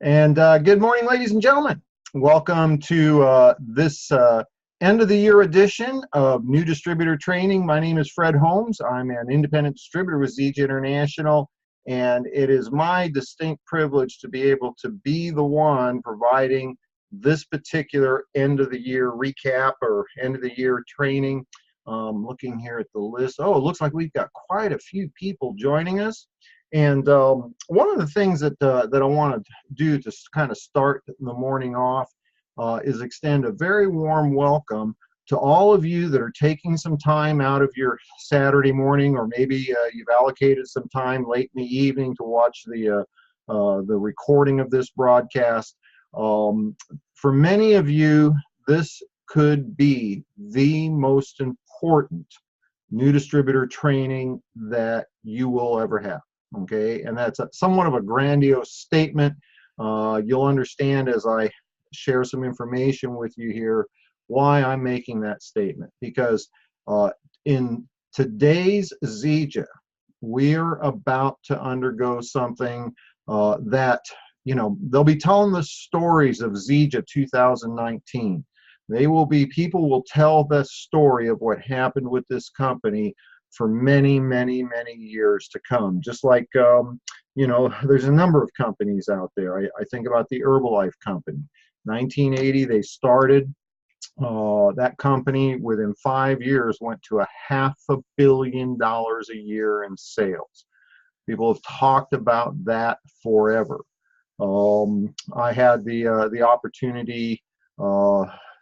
And good morning, ladies and gentlemen. Welcome to this end of the year edition of New Distributor Training. My name is Fred Holmes. I'm an independent distributor with Zija International, and it is my distinct privilege to be able to be the one providing this particular end of the year recap or end of the year training. Looking here at the list, oh, it looks like we've got quite a few people joining us. And one of the things that I want to do to kind of start the morning off is extend a very warm welcome to all of you that are taking some time out of your Saturday morning, or maybe you've allocated some time late in the evening to watch the recording of this broadcast. For many of you, this could be the most important new distributor training that you will ever have. Okay, and that's somewhat of a grandiose statement. You'll understand as I share some information with you here why I'm making that statement. Because in today's Zija, we're about to undergo something that, you know, they'll be telling the stories of Zija 2019. People will tell the story of what happened with this company for many, many, many years to come. Just like, you know, there's a number of companies out there. I think about the Herbalife company. 1980, they started. That company, within 5 years, went to $500 million a year in sales. People have talked about that forever. I had the opportunity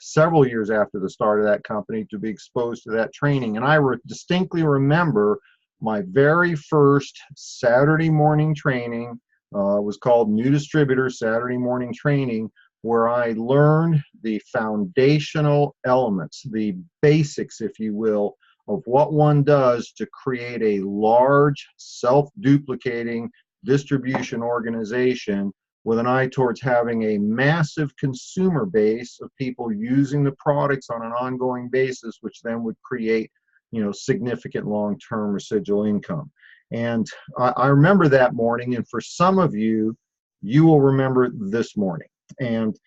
several years after the start of that company to be exposed to that training. And I distinctly remember my very first Saturday morning training. Was called New Distributor Saturday Morning Training, where I learned the foundational elements, the basics, if you will, of what one does to create a large, self-duplicating distribution organization with an eye towards having a massive consumer base of people using the products on an ongoing basis, which then would create, you know, significant long-term residual income. And I remember that morning, and for some of you, you will remember this morning. And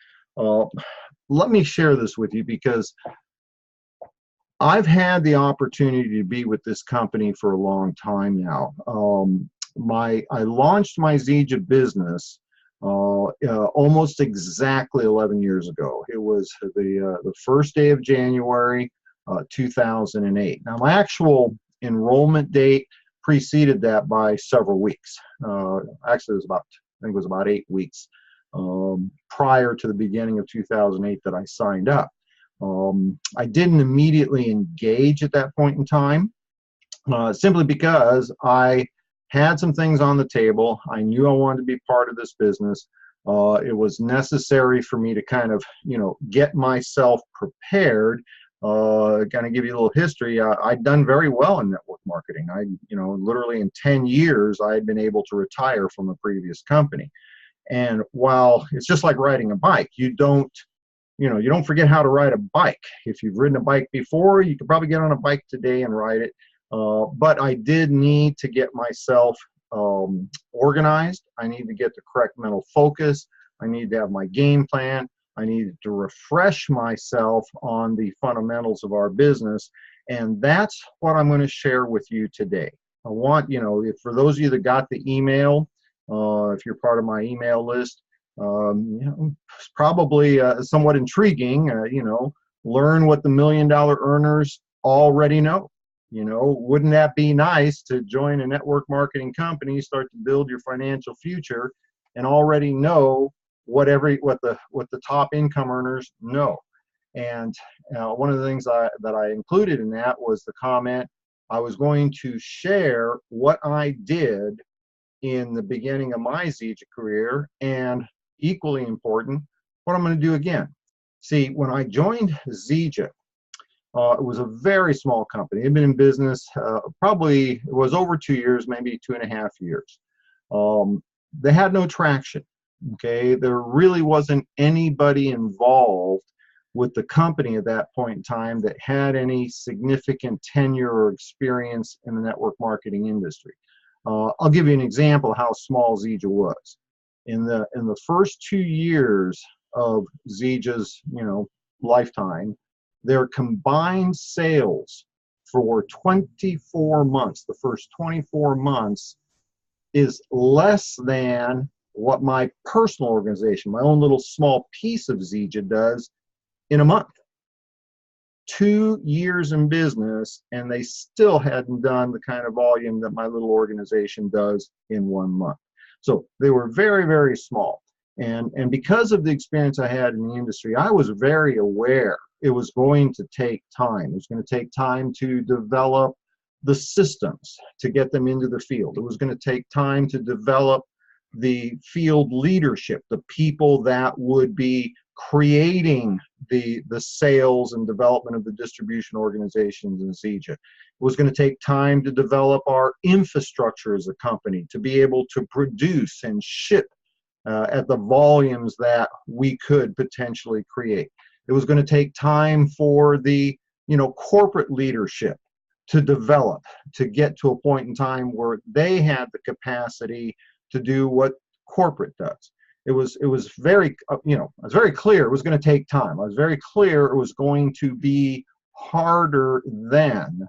let me share this with you, because I've had the opportunity to be with this company for a long time now. I launched my Zija Business almost exactly 11 years ago. It was the first day of January 2008. Now, my actual enrollment date preceded that by several weeks. Actually, I think it was about 8 weeks prior to the beginning of 2008 that I signed up. I didn't immediately engage at that point in time, simply because I had some things on the table. I knew I wanted to be part of this business. It was necessary for me to kind of, you know, get myself prepared. Kind of give you a little history. I'd done very well in network marketing. You know, literally in 10 years, I had been able to retire from a previous company. And while it's just like riding a bike, you don't forget how to ride a bike. If you've ridden a bike before, you could probably get on a bike today and ride it. But I did need to get myself organized. I need to get the correct mental focus. I need to have my game plan. I needed to refresh myself on the fundamentals of our business. And that's what I'm going to share with you today. I want, you know, for those of you that got the email, if you're part of my email list, you know, it's probably somewhat intriguing, you know, learn what the $1 million earners already know. You know, wouldn't that be nice to join a network marketing company, start to build your financial future, and already know what the top income earners know? And one of the things that I included in that was the comment I was going to share what I did in the beginning of my Zija career, and equally important, what I'm going to do again. See, when I joined Zija, it was a very small company. It had been in business it was over 2 years, maybe 2.5 years. They had no traction. Okay, there really wasn't anybody involved with the company at that point in time that had any significant tenure or experience in the network marketing industry. I'll give you an example of how small Zija was. In the first 2 years of Zija's, lifetime, their combined sales for 24 months, the first 24 months, is less than what my personal organization, my own little small piece of Zija, does in a month. 2 years in business, and they still hadn't done the kind of volume that my little organization does in 1 month. So they were very, very small. And because of the experience I had in the industry, I was very aware it was going to take time. It was going to take time to develop the systems to get them into the field. It was going to take time to develop the field leadership, the people that would be creating the sales and development of the distribution organizations in Zija. It was going to take time to develop our infrastructure as a company to be able to produce and ship at the volumes that we could potentially create. It was going to take time for the corporate leadership to develop, to get to a point in time where they had the capacity to do what corporate does. It was very, I was very clear it was going to take time. I was very clear it was going to be harder then,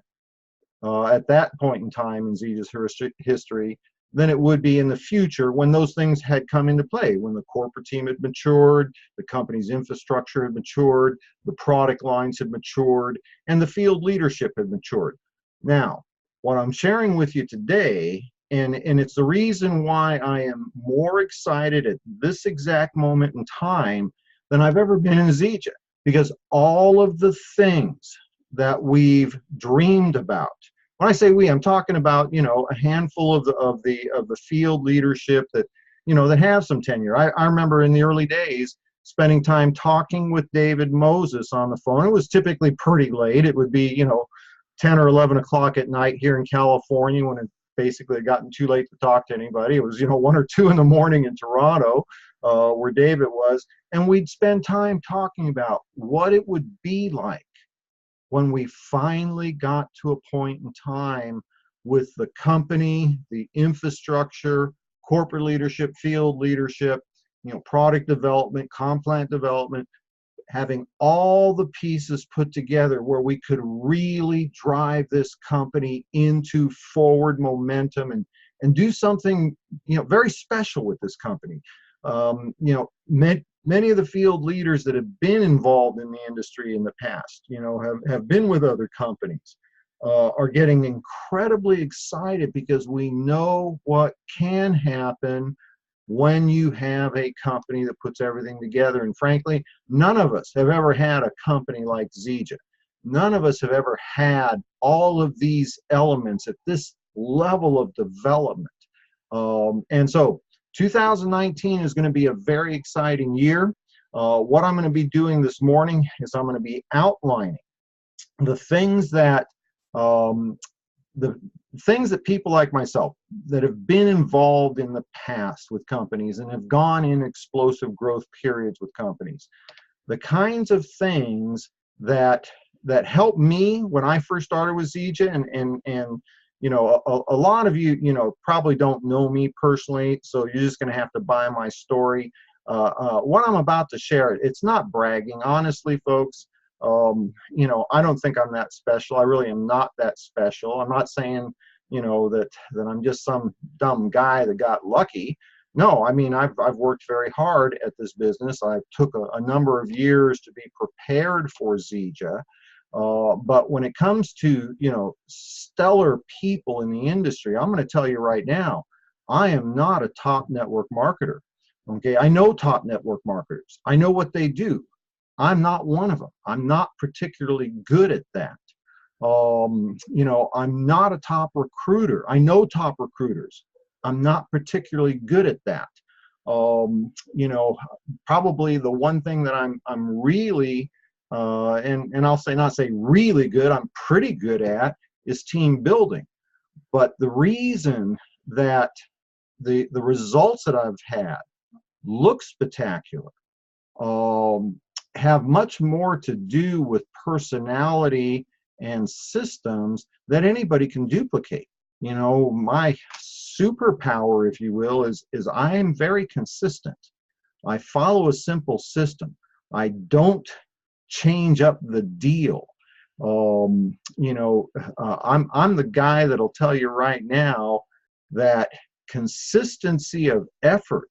at that point in time in Zija's history, than it would be in the future when those things had come into play, when the corporate team had matured, the company's infrastructure had matured, the product lines had matured, and the field leadership had matured. Now, what I'm sharing with you today, and it's the reason why I am more excited at this exact moment in time than I've ever been in Zija, because all of the things that we've dreamed about, when I say we, I'm talking about a handful of the field leadership that that have some tenure. I remember in the early days spending time talking with David Moses on the phone. It was typically pretty late. It would be 10 or 11 o'clock at night here in California, when it basically had gotten too late to talk to anybody. It was 1 or 2 in the morning in Toronto, where David was, and we'd spend time talking about what it would be like when we finally got to a point in time with the company, the infrastructure, corporate leadership, field leadership, product development, plant development, having all the pieces put together where we could really drive this company into forward momentum and do something very special with this company. Many of the field leaders that have been involved in the industry in the past, have been with other companies, are getting incredibly excited because we know what can happen when you have a company that puts everything together. And frankly, none of us have ever had a company like Zija. None of us have ever had all of these elements at this level of development. And so 2019 is going to be a very exciting year. What I'm going to be doing this morning is I'm going to be outlining the things that people like myself that have been involved in the past with companies and have gone in explosive growth periods with companies, the kinds of things that helped me when I first started with Zija, and a lot of you, probably don't know me personally, so you're just going to have to buy my story. What I'm about to share, it's not bragging. Honestly, folks, I don't think I'm that special. I really am not that special. I'm not saying, that I'm just some dumb guy that got lucky. No, I mean, I've worked very hard at this business. I took a number of years to be prepared for Zija. But when it comes to, stellar people in the industry, I'm going to tell you right now, I am not a top network marketer. Okay, I know top network marketers. I know what they do. I'm not one of them. I'm not particularly good at that. I'm not a top recruiter. I know top recruiters. I'm not particularly good at that. Probably the one thing that I'm really and I'll not say really good, I'm pretty good at, is team building. But the reason that the results that I've had look spectacular have much more to do with personality and systems that anybody can duplicate. My superpower, if you will, is I am very consistent. I follow a simple system. I don't change up the deal. I'm the guy that'll tell you right now that consistency of effort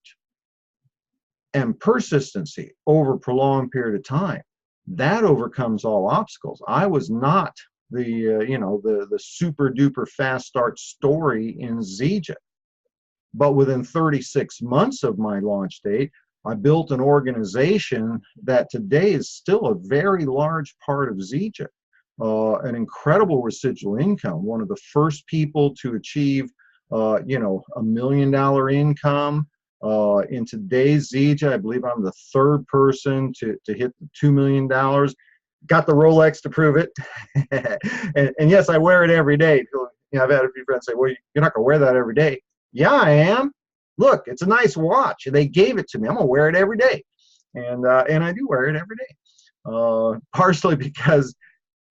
and persistency over a prolonged period of time, that overcomes all obstacles. I was not the super duper fast start story in Zija, but within 36 months of my launch date, I built an organization that today is still a very large part of Zija. An incredible residual income. One of the first people to achieve, $1 million income. In today's Zija, I believe I'm the third person to hit the $2 million. Got the Rolex to prove it. and yes, I wear it every day. I've had a few friends say, well, you're not going to wear that every day. Yeah, I am. Look, it's a nice watch. They gave it to me. I'm going to wear it every day. And I do wear it every day. Partially because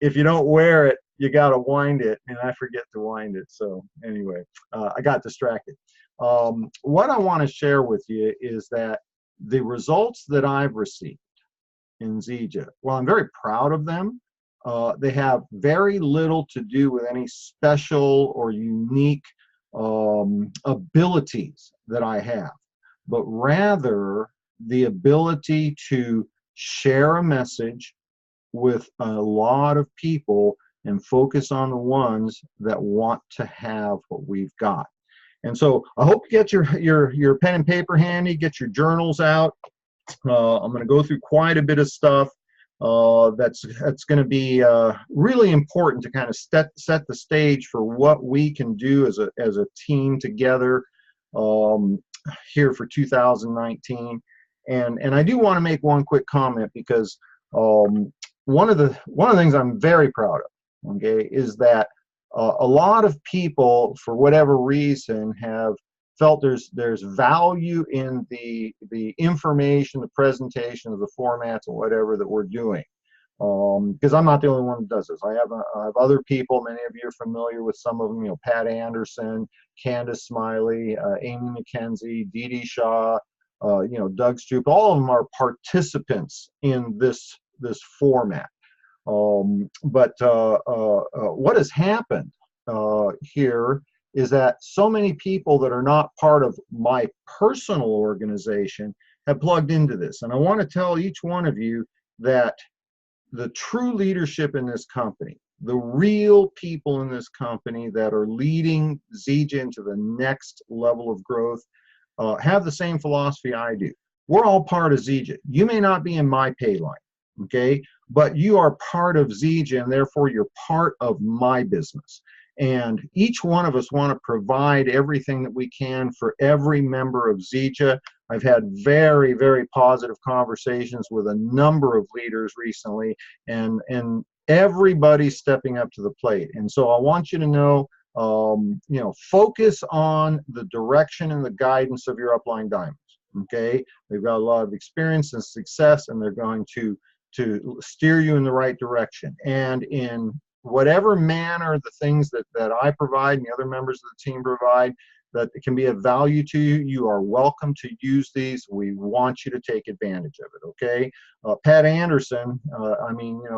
if you don't wear it, you got to wind it, and I forget to wind it. So anyway, I got distracted. What I want to share with you is that the results that I've received in Zija, well, I'm very proud of them. They have very little to do with any special or unique abilities that I have, but rather the ability to share a message with a lot of people and focus on the ones that want to have what we've got. And so I hope you get your pen and paper handy, get your journals out. I'm going to go through quite a bit of stuff that's going to be really important to kind of set the stage for what we can do as a team together here for 2019. And I do want to make one quick comment because one of the things I'm very proud of, okay, is that a lot of people, for whatever reason, have felt there's value in the information, the presentations, the formats, or whatever that we're doing. Because I'm not the only one that does this. I have other people. Many of you are familiar with some of them. Pat Anderson, Candace Smiley, Amy McKenzie, Dee Dee Shaw, Doug Stroop. All of them are participants in this format. But what has happened here is that so many people that are not part of my personal organization have plugged into this. And I want to tell each one of you that the true leadership in this company, the real people in this company that are leading Zija into the next level of growth, have the same philosophy I do. We're all part of Zija. You may not be in my pay line, okay, but you are part of Zija, and therefore you're part of my business. And each one of us want to provide everything that we can for every member of Zija. I've had very, very positive conversations with a number of leaders recently, and everybody's stepping up to the plate. And so I want you to know, focus on the direction and the guidance of your upline diamonds. Okay, they've got a lot of experience and success, and they're going to steer you in the right direction. And in whatever manner the things that I provide and the other members of the team provide that can be of value to you, you are welcome to use these. We want you to take advantage of it, okay? Pat Anderson,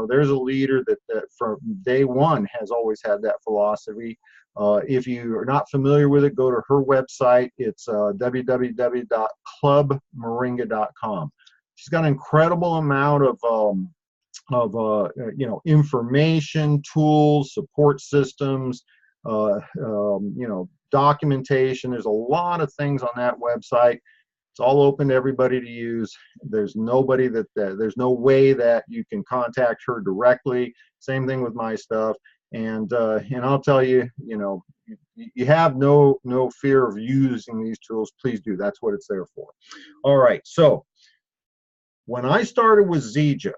there's a leader that from day one has always had that philosophy. If you are not familiar with it, go to her website. It's www.clubmoringa.com. She's got an incredible amount of information, tools, support systems, documentation. There's a lot of things on that website. It's all open to everybody to use. There's nobody there's no way that you can contact her directly. Same thing with my stuff. And I'll tell you, you have no fear of using these tools. Please do. That's what it's there for. All right. So when I started with Zija,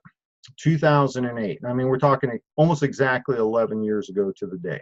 2008, we're talking almost exactly 11 years ago to the day.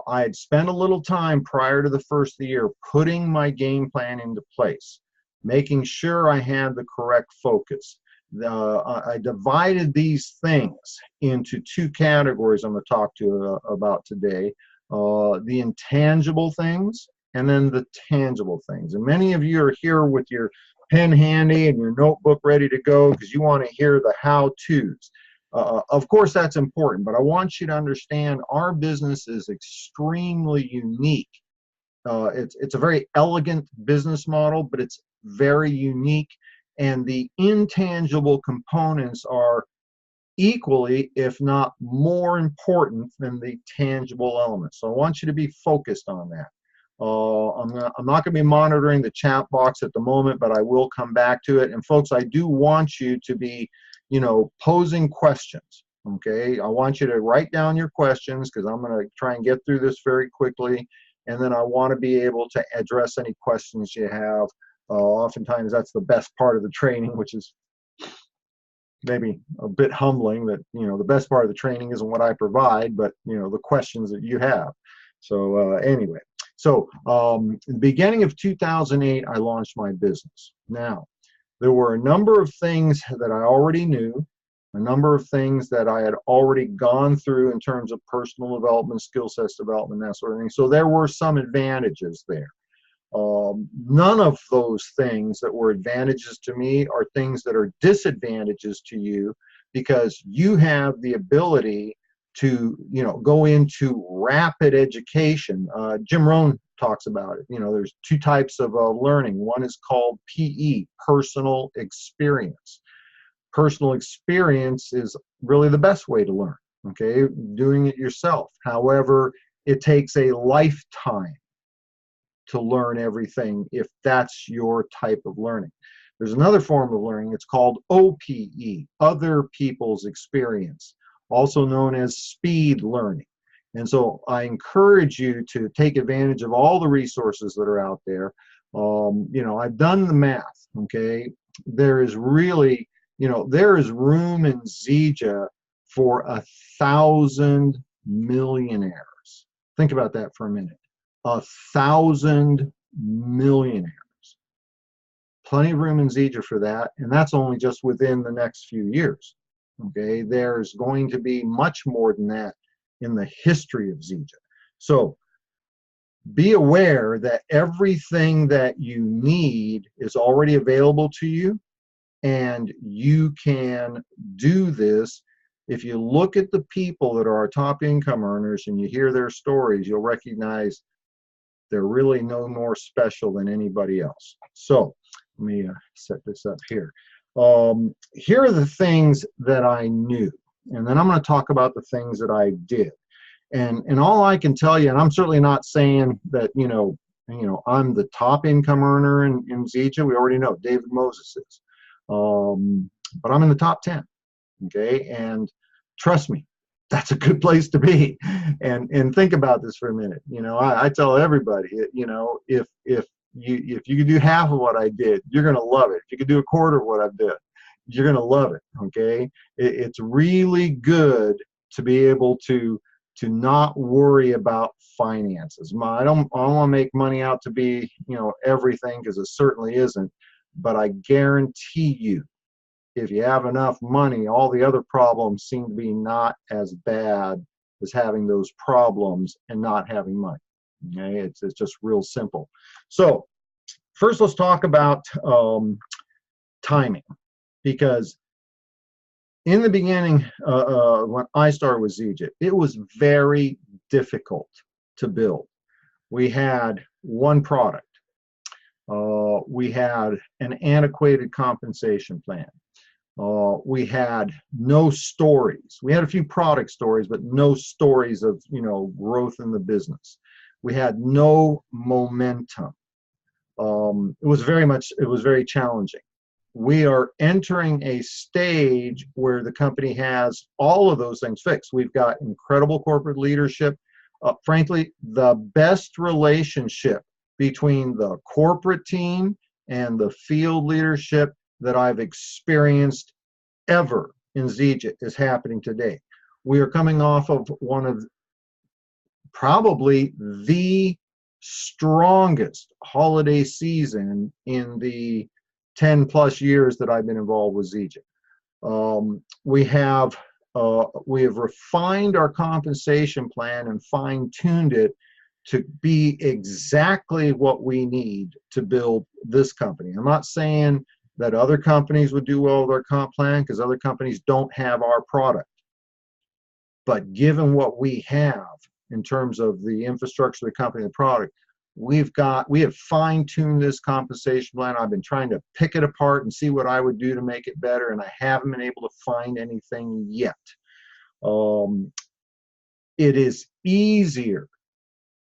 I had spent a little time prior to the first of the year putting my game plan into place, making sure I had the correct focus. I divided these things into two categories I'm going to talk to you about today. The intangible things and then the tangible things. And many of you are here with your pen handy and your notebook ready to go because you want to hear the how-tos. Of course, that's important, but I want you to understand our business is extremely unique. It's a very elegant business model, but it's very unique, and the intangible components are equally, if not more important than the tangible elements. So I want you to be focused on that. I'm not going to be monitoring the chat box at the moment, but I will come back to it. And folks, I do want you to be, posing questions. Okay, I want you to write down your questions because I'm going to try and get through this very quickly. And then I want to be able to address any questions you have. Oftentimes that's the best part of the training, which is maybe a bit humbling that, the best part of the training isn't what I provide, but, the questions that you have. So anyway, so in the beginning of 2008, I launched my business. Now, there were a number of things that I already knew, a number of things that I had already gone through in terms of personal development, skill sets development, that sort of thing. So there were some advantages there. None of those things that were advantages to me are things that are disadvantages to you, because you have the ability to, go into rapid education. Jim Rohn talks about it. There's two types of learning. One is called PE, personal experience. Personal experience is really the best way to learn, okay? Doing it yourself. However, it takes a lifetime to learn everything if that's your type of learning. There's another form of learning. It's called OPE, other people's experience, also known as speed learning. And so I encourage you to take advantage of all the resources that are out there. I've done the math, okay? There is really, there is room in Zija for 1,000 millionaires. Think about that for a minute. 1,000 millionaires. Plenty of room in Zija for that, and that's only just within the next few years. Okay, there's going to be much more than that in the history of Zija. So be aware that everything that you need is already available to you, and you can do this. If you look at the people that are our top income earners and you hear their stories, you'll recognize they're really no more special than anybody else. So let me set this up here. Here are the things that I knew, and then I'm going to talk about the things that I did. And all I can tell you, and I'm certainly not saying that I'm the top income earner in Zija. We already know David Moses is, but I'm in the top 10. Okay, and trust me, that's a good place to be. And think about this for a minute. I tell everybody, if you could do half of what I did, you're going to love it. If you could do a quarter of what I did, you're going to love it. Okay, it's really good to be able to not worry about finances. I don't want to make money out to be everything, because it certainly isn't. But I guarantee you, if you have enough money, all the other problems seem to be not as bad as having those problems and not having money. Okay, it's just real simple. So first, let's talk about timing, because in the beginning, when I started with Zija, it was very difficult to build. We had one product. We had an antiquated compensation plan. We had no stories. We had a few product stories, but no stories of growth in the business. We had no momentum. It was very challenging. We are entering a stage where the company has all of those things fixed. We've got incredible corporate leadership. Frankly, the best relationship between the corporate team and the field leadership that I've experienced ever in Zija is happening today. We are coming off of one of probably the strongest holiday season in the 10 plus years that I've been involved with Zija. We have refined our compensation plan and fine-tuned it to be exactly what we need to build this company. I'm not saying that other companies would do well with our comp plan, because other companies don't have our product. But given what we have in terms of the infrastructure of the company, the product, we have fine-tuned this compensation plan. I've been trying to pick it apart and see what I would do to make it better, and I haven't been able to find anything yet. It is easier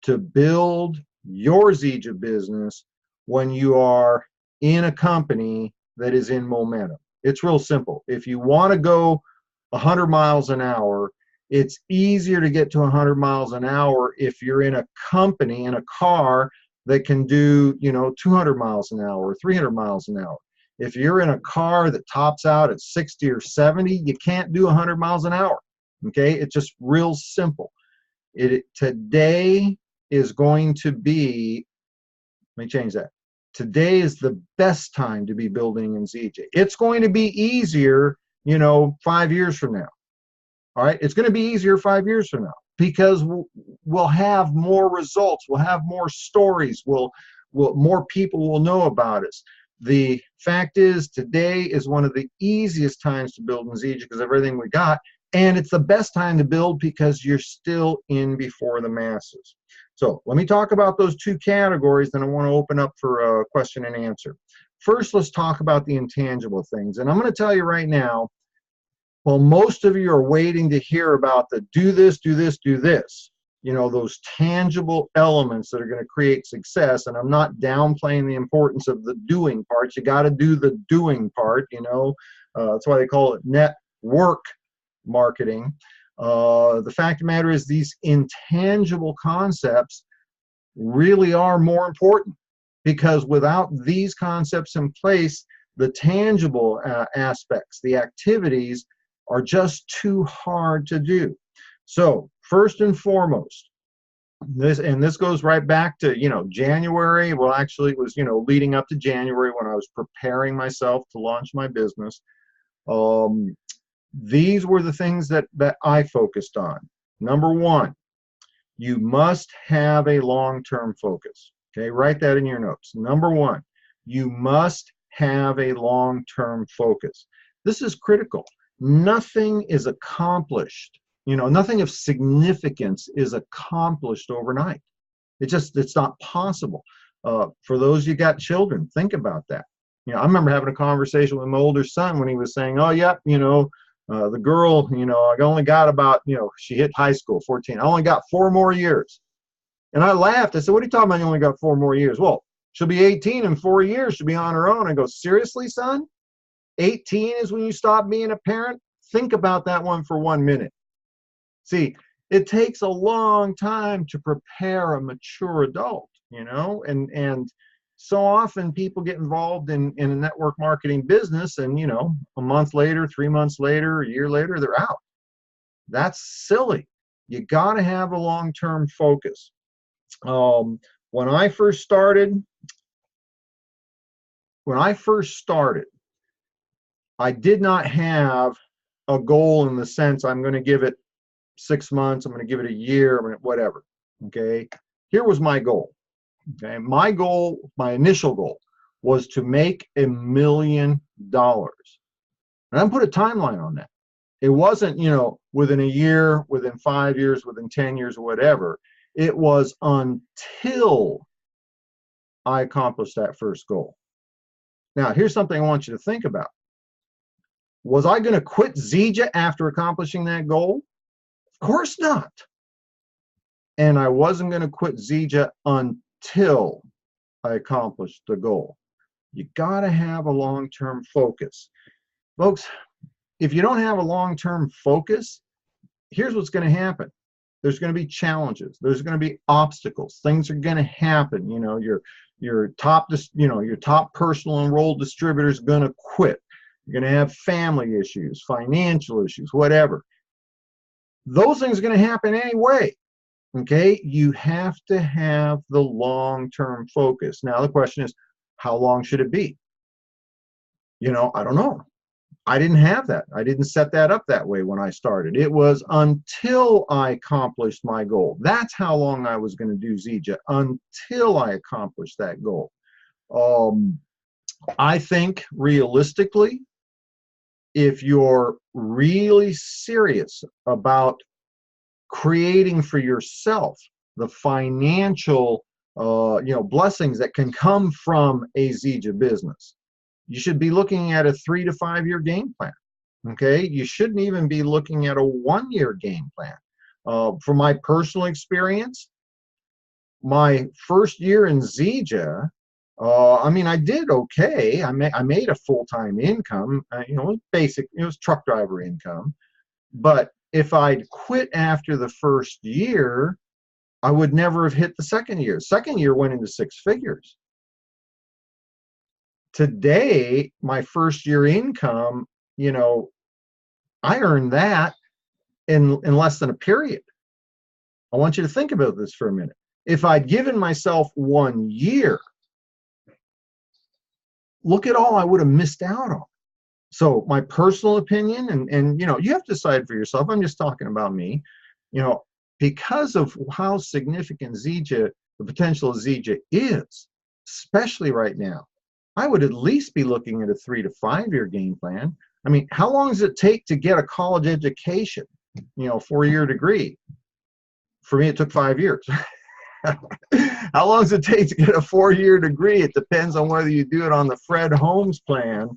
to build your Zija business when you are in a company that is in momentum. It's real simple. If you want to go 100 miles an hour, it's easier to get to 100 miles an hour if you're in a company, in a car that can do, 200 miles an hour or 300 miles an hour. If you're in a car that tops out at 60 or 70, you can't do 100 miles an hour. Okay, it's just real simple. Today is going to be, let me change that. Today is the best time to be building in Zija. It's going to be easier, 5 years from now. All right, it's going to be easier 5 years from now, because we'll have more results, we'll have more stories, more people will know about us. The fact is, today is one of the easiest times to build in Zija because of everything we got, and it's the best time to build because you're still in before the masses. So let me talk about those two categories, then I want to open up for a question and answer. First, let's talk about the intangible things, and I'm going to tell you right now, well, most of you are waiting to hear about the do this, do this, do this. Those tangible elements that are going to create success. And I'm not downplaying the importance of the doing part. You got to do the doing part, that's why they call it network marketing. The fact of the matter is, these intangible concepts really are more important, because without these concepts in place, the tangible aspects, the activities, are just too hard to do. So first and foremost, this goes right back to January. Well, actually it was leading up to January when I was preparing myself to launch my business. These were the things that I focused on. Number one, you must have a long-term focus. Okay, write that in your notes. Number one, you must have a long-term focus. This is critical. Nothing is accomplished, nothing of significance is accomplished overnight. It's not possible. For those you got children, think about that. I remember having a conversation with my older son when he was saying, oh, yeah, the girl, I only got about, she hit high school, 14. I only got 4 more years. And I laughed. I said, what are you talking about? You only got 4 more years. Well, she'll be 18 in 4 years. She'll be on her own. I go, seriously, son? 18 is when you stop being a parent? Think about that one for 1 minute. See, it takes a long time to prepare a mature adult, and so often people get involved in a network marketing business, and a month later, 3 months later, a year later, they're out. That's silly. You got to have a long-term focus. When I first started, I did not have a goal in the sense I'm going to give it 6 months, I'm going to give it a year, whatever. Okay, here was my goal. Okay, my initial goal was to make $1 million, and I put a timeline on that. It wasn't within a year, within 5 years, within 10 years, or whatever. It was until I accomplished that first goal. Now, here's something I want you to think about. Was I going to quit Zija after accomplishing that goal? Of course not. And I wasn't going to quit Zija until I accomplished the goal. You got to have a long-term focus. Folks, if you don't have a long-term focus, here's what's going to happen. There's going to be challenges. There's going to be obstacles. Things are going to happen. Your top personal enrolled distributor is going to quit. You're going to have family issues, financial issues, whatever. Those things are going to happen anyway. Okay, you have to have the long-term focus. Now the question is, how long should it be? I don't know. I didn't have that. I didn't set that up that way when I started. It was until I accomplished my goal. That's how long I was going to do Zija, until I accomplished that goal. I think realistically, if you're really serious about creating for yourself the financial blessings that can come from a Zija business, you should be looking at a 3 to 5 year game plan. Okay, you shouldn't even be looking at a 1 year game plan. From my personal experience, my first year in Zija, I mean, I did okay. I made a full-time income. Basic. It was truck driver income. But if I'd quit after the first year, I would never have hit the second year. Second year went into 6 figures. Today, my first year income, I earned that in less than a period. I want you to think about this for a minute. If I'd given myself 1 year, look at all I would have missed out on. So my personal opinion, and you have to decide for yourself. I'm just talking about me. Because of how significant Zija, the potential of Zija is, especially right now, I would at least be looking at a 3 to 5 year game plan. I mean, how long does it take to get a college education? 4-year degree. For me, it took 5 years. How long does it take to get a 4-year degree? It depends on whether you do it on the Fred Holmes plan.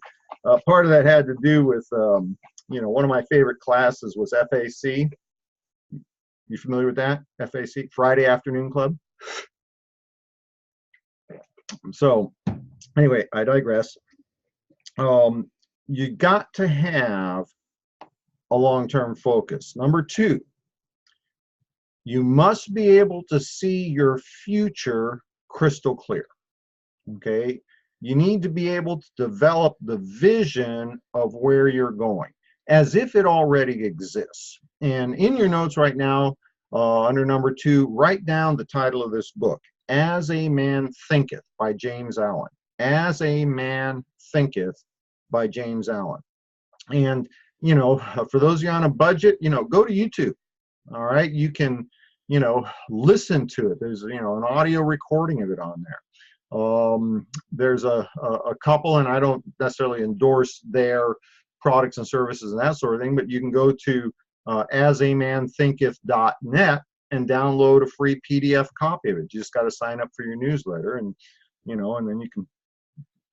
Part of that had to do with, one of my favorite classes was FAC. You familiar with that? FAC, Friday Afternoon Club. So anyway, I digress. You got to have a long-term focus. Number 2, you must be able to see your future crystal clear. Okay? You need to be able to develop the vision of where you're going as if it already exists. And in your notes right now, under number 2, write down the title of this book, As a Man Thinketh by James Allen. As a Man Thinketh by James Allen. And, for those of you on a budget, go to YouTube. All right. You can, listen to it. There's, an audio recording of it on there. There's a couple, and I don't necessarily endorse their products and services and that sort of thing, but you can go to asamanthinketh.net and download a free PDF copy of it. You just got to sign up for your newsletter, and then you can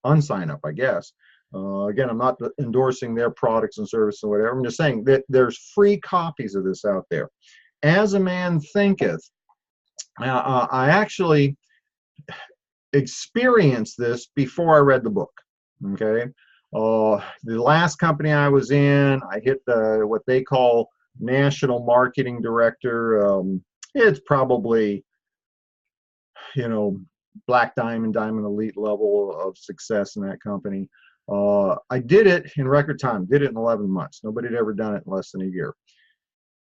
unsign up, I guess. Again, I'm not endorsing their products and services or whatever. I'm just saying that there's free copies of this out there. As a Man Thinketh, I actually experienced this before I read the book. Okay, the last company I was in, I hit what they call national marketing director. It's probably black diamond elite level of success in that company. I did it in record time, did it in 11 months. Nobody had ever done it in less than a year.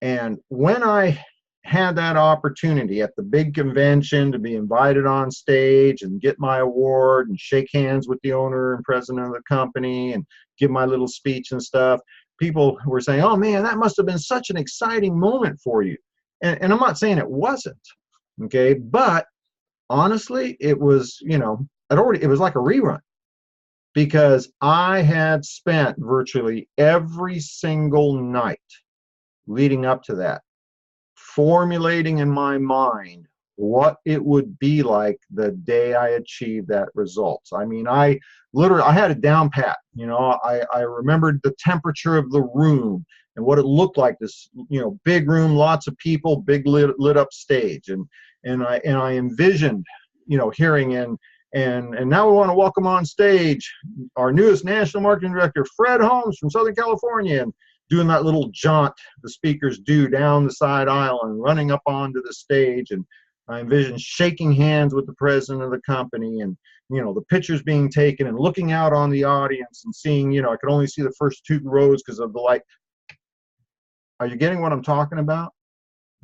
And when I had that opportunity at the big convention to be invited on stage and get my award and shake hands with the owner and president of the company and give my little speech and stuff, people were saying, oh man, that must have been such an exciting moment for you. And I'm not saying it wasn't, okay, but honestly, it was, it was like a rerun, because I had spent virtually every single night leading up to that formulating in my mind what it would be like the day I achieved that results. I mean, I had it down pat. I remembered the temperature of the room and what it looked like. This, big room, lots of people, big lit up stage, and I envisioned, hearing and now we want to welcome on stage our newest national marketing director, Fred Holmes from Southern California, and doing that little jaunt the speakers do down the side aisle and running up onto the stage. And I envisioned shaking hands with the president of the company, and the pictures being taken and looking out on the audience and seeing, I could only see the first 2 rows because of the light. Are you getting what I'm talking about?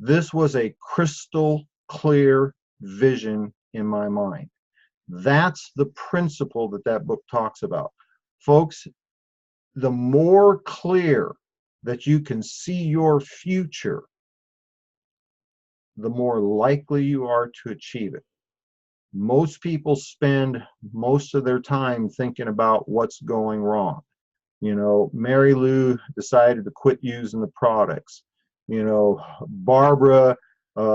This was a crystal clear vision in my mind. That's the principle that book talks about. Folks, the more clear that you can see your future, the more likely you are to achieve it. Most people spend most of their time thinking about what's going wrong. You know, Mary Lou decided to quit using the products. You know, Barbara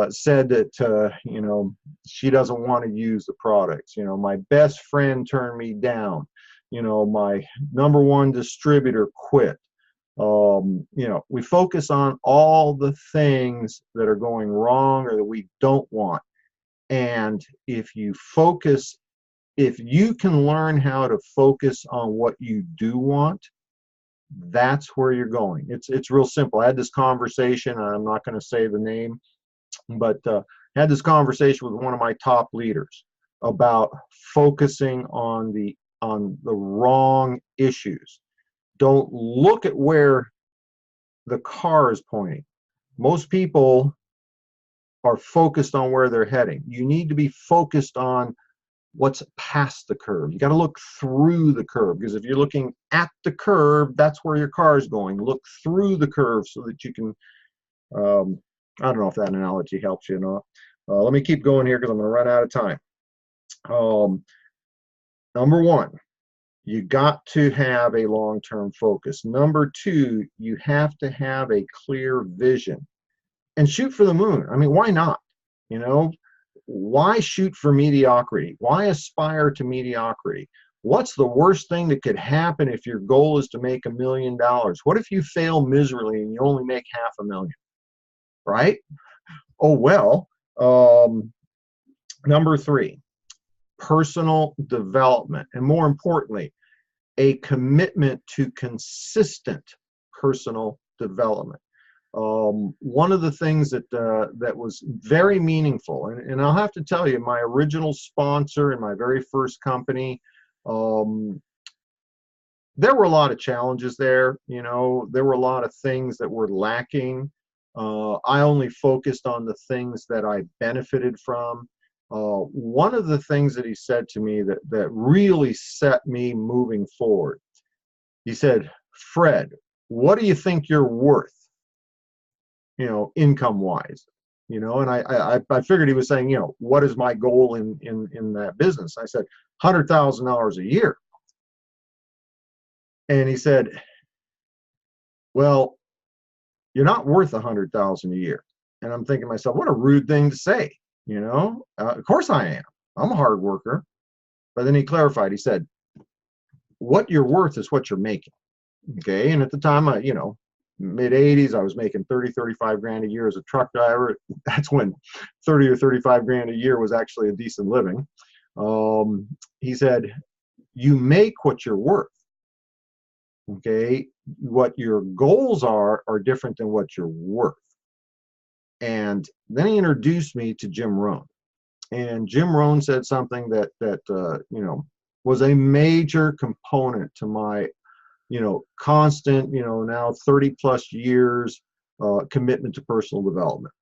said that, you know, she doesn't want to use the products. You know, my best friend turned me down. You know, my #1 distributor quit. You know, we focus on all the things that are going wrong or that we don't want. And if you focus, if you can learn how to focus on what you do want, that's where you're going. It's real simple. I had this conversation, I'm not going to say the name, but had this conversation with one of my top leaders about focusing on the wrong issues. Don't look at where the car is pointing. Most people are focused on where they're heading. You need to be focused on what's past the curve. You got to look through the curve, because if you're looking at the curve, that's where your car is going. Look through the curve so that you can, I don't know if that analogy helps you or not. Let me keep going here because I'm going to run out of time. #1, you got to have a long-term focus. #2, you have to have a clear vision and shoot for the moon. I mean, why not? You know, why shoot for mediocrity? Why aspire to mediocrity? What's the worst thing that could happen if your goal is to make $1 million? What if you fail miserably and you only make $500,000, right? Oh, well. #3, personal development, and more importantly, a commitment to consistent personal development. One of the things that that was very meaningful, and I'll have to tell you, my original sponsor in my very first company, there were a lot of challenges there. You know, there were a lot of things that were lacking. I only focused on the things that I benefited from. One of the things that he said to me that really set me moving forward, he said, "Fred, what do you think you're worth, you know, income wise?" You know, and I figured he was saying, you know, what is my goal in that business? I said, $100,000 a year. And he said, well, you're not worth 100,000 a year. And I'm thinking to myself, what a rude thing to say. You know, of course I am. I'm a hard worker. But then he clarified. He said, what you're worth is what you're making. Okay. And at the time, you know, mid 80s, I was making 30, 35 grand a year as a truck driver. That's when 30 or 35 grand a year was actually a decent living. He said, you make what you're worth. Okay. What your goals are different than what you're worth. And then he introduced me to Jim Rohn. And Jim Rohn said something that you know, was a major component to my, you know, constant, you know, now 30 plus years commitment to personal development.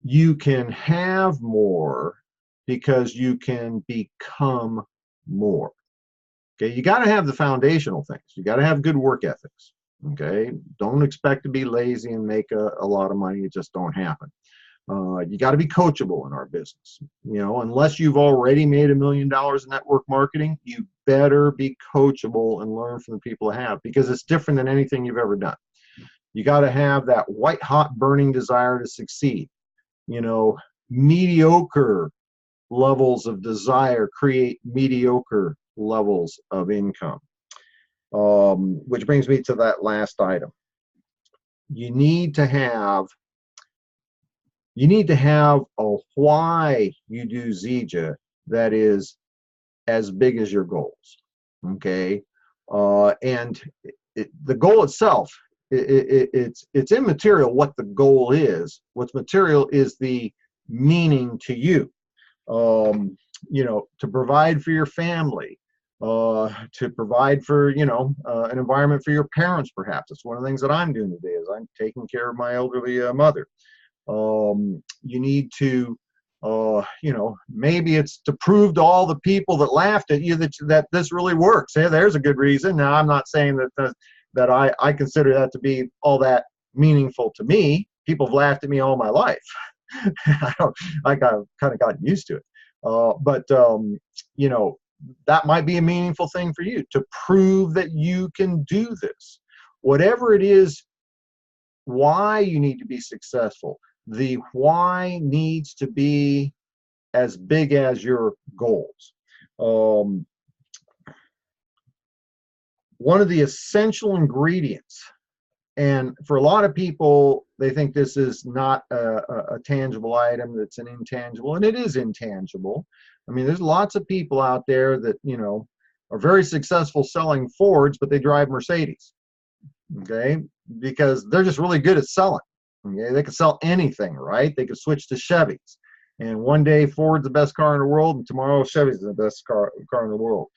You can have more because you can become more. Okay, you got to have the foundational things. You got to have good work ethics. Okay, don't expect to be lazy and make a lot of money. It just don't happen. You got to be coachable in our business. You know, unless you've already made $1 million in network marketing, you better be coachable and learn from the people that have, because it's different than anything you've ever done. You got to have that white hot burning desire to succeed. You know, mediocre levels of desire create mediocre levels of income. Which brings me to that last item. You need to have a why you do Zija that is as big as your goals. Okay, and the goal itself, it's immaterial what the goal is. What's material is the meaning to you. You know, to provide for your family, to provide for, you know, an environment for your parents, perhaps. That's one of the things that I'm doing today, is I'm taking care of my elderly mother. You need to You know, maybe it's to prove to all the people that laughed at you that this really works. Hey, there's a good reason. Now, I'm not saying that I consider that to be all that meaningful to me. People have laughed at me all my life. I kind of gotten used to it. But you know, that might be a meaningful thing for you to prove that you can do this. Whatever it is, why you need to be successful. The why needs to be as big as your goals. One of the essential ingredients, and for a lot of people, they think this is not a tangible item, that's an intangible, and it is intangible. I mean, there's lots of people out there that, you know, are very successful selling Fords, but they drive Mercedes, okay? Because they're just really good at selling. Okay, they could sell anything, right? They could switch to Chevys, and one day Ford's the best car in the world, and tomorrow Chevy's the best car in the world.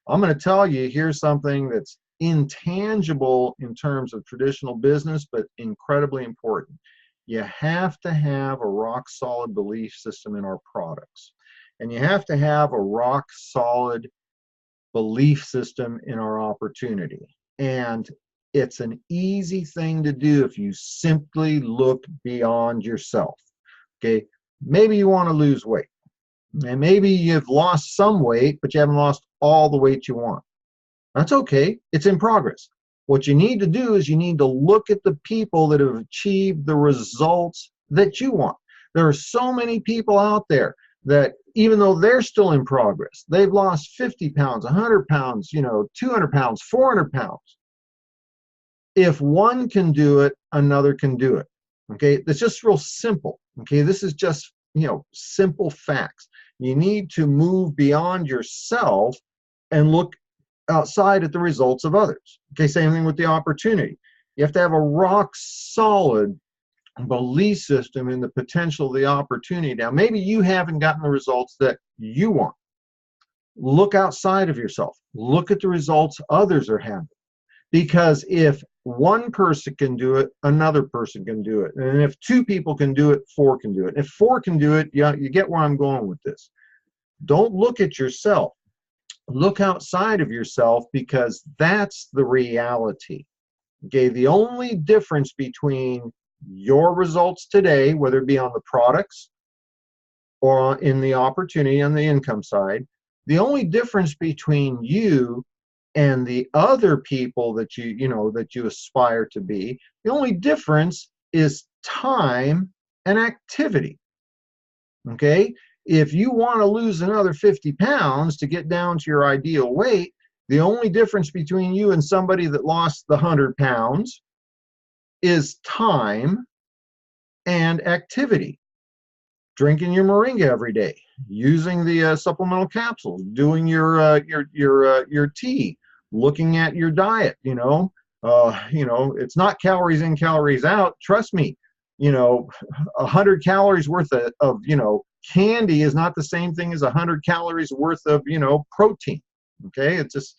I'm going to tell you, here's something that's intangible in terms of traditional business, but incredibly important. You have to have a rock solid belief system in our products, and you have to have a rock solid belief system in our opportunity. And it's an easy thing to do if you simply look beyond yourself. Okay, maybe you want to lose weight, and maybe you've lost some weight, but you haven't lost all the weight you want. That's okay, it's in progress. What you need to do is you need to look at the people that have achieved the results that you want. There are so many people out there that even though they're still in progress, they've lost 50 pounds, 100 pounds, you know, 200 pounds, 400 pounds. If one can do it, another can do it. Okay, it's just real simple. Okay, this is just, you know, simple facts. You need to move beyond yourself and look outside at the results of others. Okay, same thing with the opportunity. You have to have a rock solid belief system in the potential of the opportunity. Now, maybe you haven't gotten the results that you want. Look outside of yourself. Look at the results others are having. Because if one person can do it, another person can do it. And if two people can do it, four can do it. If four can do it, you get where I'm going with this. Don't look at yourself. Look outside of yourself, because that's the reality. Okay, the only difference between your results today, whether it be on the products or in the opportunity on the income side, the only difference between you and the other people that you aspire to be, the only difference is time and activity. Okay, if you want to lose another 50 pounds to get down to your ideal weight, the only difference between you and somebody that lost the 100 pounds is time and activity. Drinking your moringa every day, using the supplemental capsules, doing your tea, looking at your diet. It's not calories in, calories out. Trust me, 100 calories worth of candy is not the same thing as 100 calories worth of protein. Okay, it's just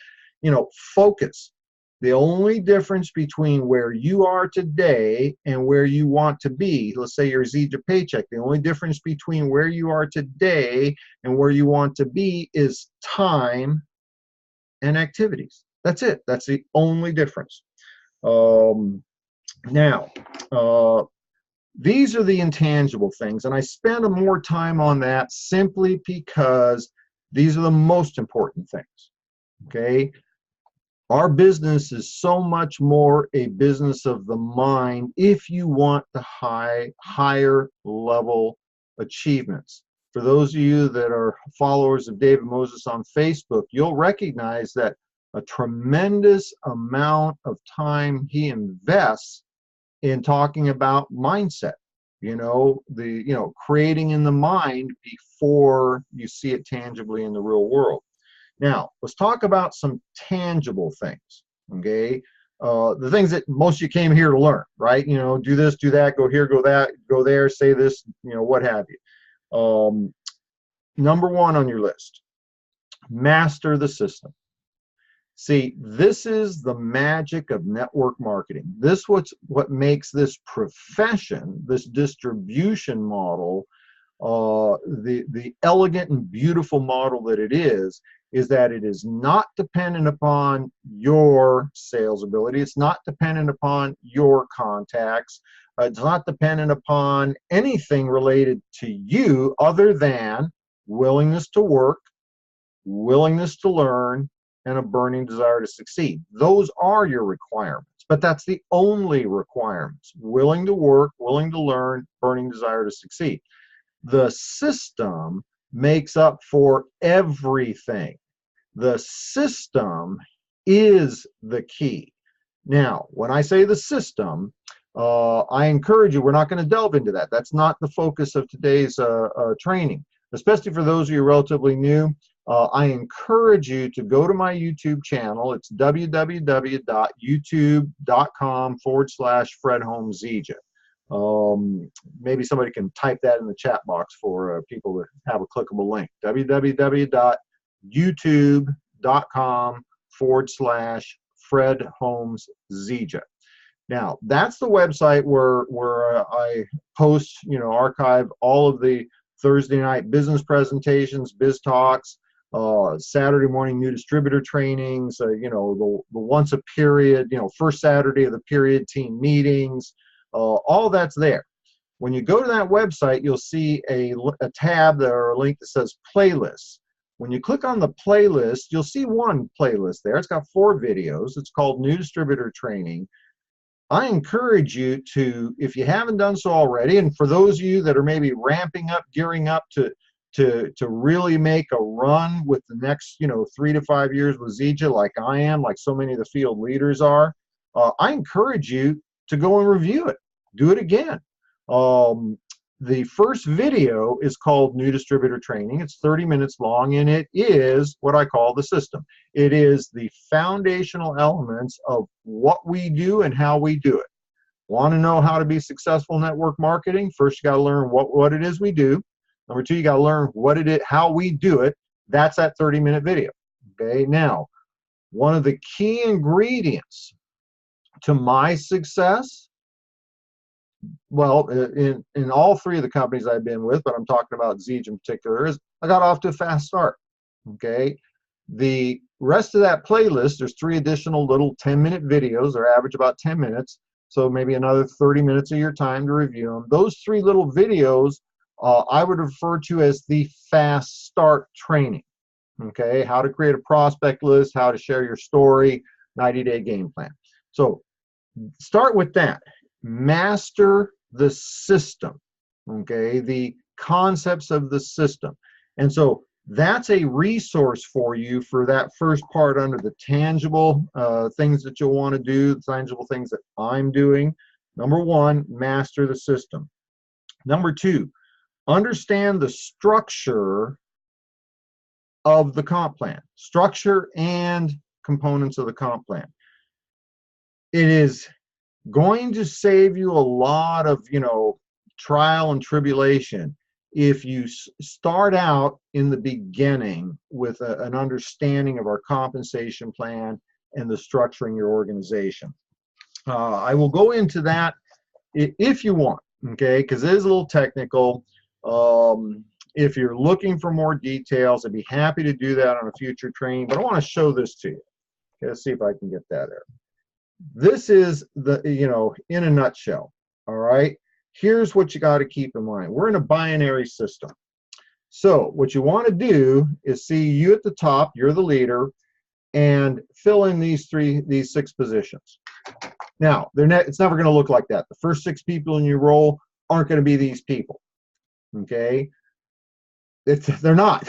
focus. The only difference between where you are today and where you want to be, let's say you're Zija Paycheck, the only difference between where you are today and where you want to be is time and activities. That's it. That's the only difference. These are the intangible things, and I spend more time on that simply because these are the most important things. Okay? Our business is so much more a business of the mind if you want the higher level achievements. For those of you that are followers of David Moses on Facebook, you'll recognize that a tremendous amount of time he invests in talking about mindset, creating in the mind before you see it tangibly in the real world. Now, let's talk about some tangible things, okay? The things that most of you came here to learn, right? Do this, do that, go here, go that, go there, say this, what have you. Number one on your list, master the system. See, this is the magic of network marketing. What makes this profession, this distribution model, The elegant and beautiful model that it is that it is not dependent upon your sales ability. It's not dependent upon your contacts. It's not dependent upon anything related to you other than willingness to work, willingness to learn, and a burning desire to succeed. Those are your requirements, but that's the only requirements. Willing to work, willing to learn, burning desire to succeed. The system makes up for everything. The system is the key. Now, when I say the system, I encourage you, we're not going to delve into that. That's not the focus of today's training, especially for those of you relatively new. I encourage you to go to my YouTube channel. It's www.youtube.com/Fred Holmes Zija. Maybe somebody can type that in the chat box for people that have a clickable link. www.youtube.com/Fred Holmes Zija. Now, that's the website where I post, archive all of the Thursday night business presentations, biz talks, Saturday morning new distributor trainings, the once a period, first Saturday of the period team meetings, all that's there. When you go to that website, you'll see a tab or a link that says playlists. When you click on the playlist, you'll see one playlist there. It's got 4 videos. It's called New Distributor Training. I encourage you to, if you haven't done so already, and for those of you that are maybe ramping up, gearing up to really make a run with the next 3 to 5 years with Zija, like I am, like so many of the field leaders are, I encourage you to go and review it. Do it again. The first video is called New Distributor Training. It's 30 minutes long, and it is what I call the system. It is the foundational elements of what we do and how we do it. Want to know how to be successful in network marketing? First, you got to learn what it is we do. Number 2, you got to learn how we do it. That's that 30-minute video. Okay. Now, one of the key ingredients to my success, well, in all 3 of the companies I've been with, but I'm talking about Zija in particular, is I got off to a fast start. Okay. The rest of that playlist, there's 3 additional little 10-minute videos. They're average about 10 minutes. So maybe another 30 minutes of your time to review them. Those 3 little videos, I would refer to as the fast start training. Okay. How to create a prospect list, how to share your story, 90-day game plan. So start with that. Master the system, okay, the concepts of the system. And so that's a resource for you for that first part under the tangible things that you'll want to do, the tangible things that I'm doing. Number 1, master the system. Number 2, understand the structure of the comp plan, structure and components of the comp plan. It is going to save you a lot of trial and tribulation if you start out in the beginning with an understanding of our compensation plan and the structuring your organization. I will go into that if you want, okay, because it is a little technical. If you're looking for more details, I'd be happy to do that on a future training, but I want to show this to you. Okay, let's see if I can get that there. This is the, in a nutshell, all right? Here's what you got to keep in mind. We're in a binary system. So what you want to do is see you at the top, you're the leader, and fill in these 6 positions. Now, it's never going to look like that. The first 6 people in your role aren't going to be these people, okay? They're not.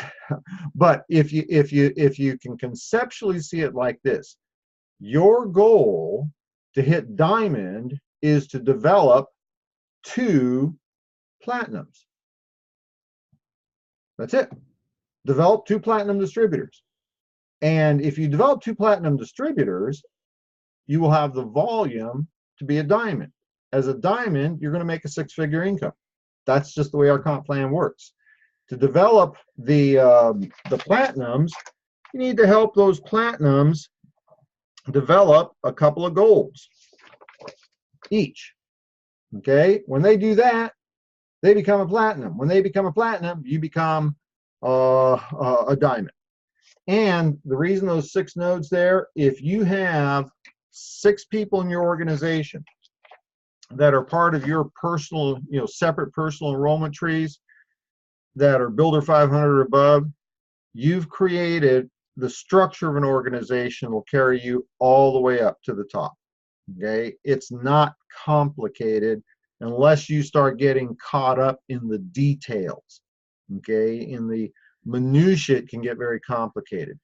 But if you can conceptually see it like this, your goal to hit diamond is to develop 2 platinums. That's it. Develop 2 platinum distributors. And if you develop 2 platinum distributors, you will have the volume to be a diamond. As a diamond, you're going to make a 6-figure income. That's just the way our comp plan works. To develop the platinums, you need to help those platinums develop a couple of golds each. Okay, when they do that, They become a platinum. When they become a platinum, you become a diamond. And the reason those 6 nodes there, if you have 6 people in your organization that are part of your personal, separate personal enrollment trees that are Builder 500 or above, you've created the structure of an organization will carry you all the way up to the top. Okay, it's not complicated unless you start getting caught up in the details. Okay, in the minutiae, it can get very complicated.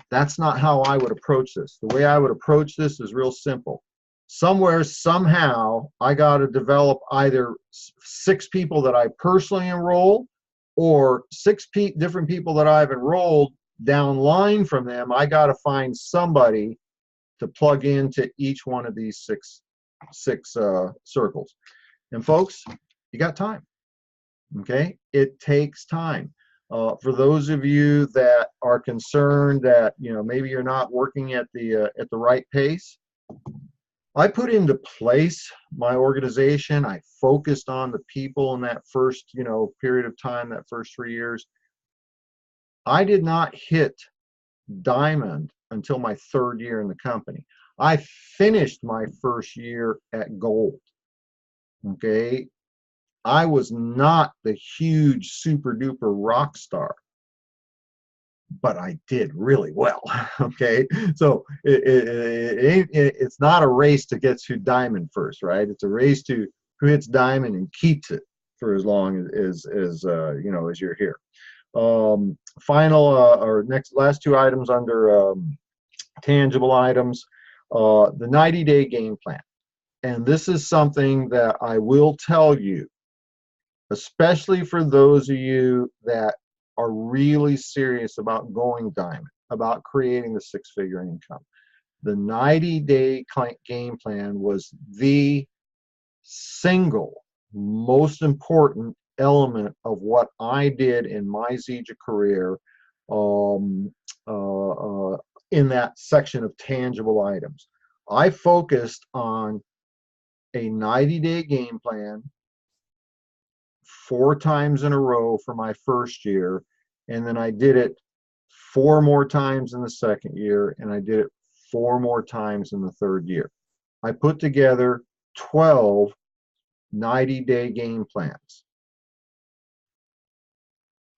That's not how I would approach this. The way I would approach this is real simple. Somewhere, somehow, I got to develop either 6 people that I personally enroll, or 6 different people that I've enrolled down line from them. I got to find somebody to plug into each one of these six circles. And folks, you got time. Okay, it takes time. For those of you that are concerned that maybe you're not working at the right pace, I put into place my organization. I focused on the people in that first period of time, that first 3 years. I did not hit diamond until my 3rd year in the company. I finished my first year at gold. Okay, I was not the huge super duper rock star, but I did really well. Okay, so it's not a race to get to diamond first, right? It's a race to who hits diamond and keeps it for as long as you're here. Last 2 items under tangible items, the 90-day game plan. And this is something that I will tell you, especially for those of you that are really serious about going diamond, about creating the 6-figure income. The 90-day game plan was the single most important element of what I did in my Zija career in that section of tangible items. I focused on a 90-day game plan 4 times in a row for my first year, and then I did it 4 more times in the 2nd year, and I did it 4 more times in the 3rd year. I put together 12 90-day game plans.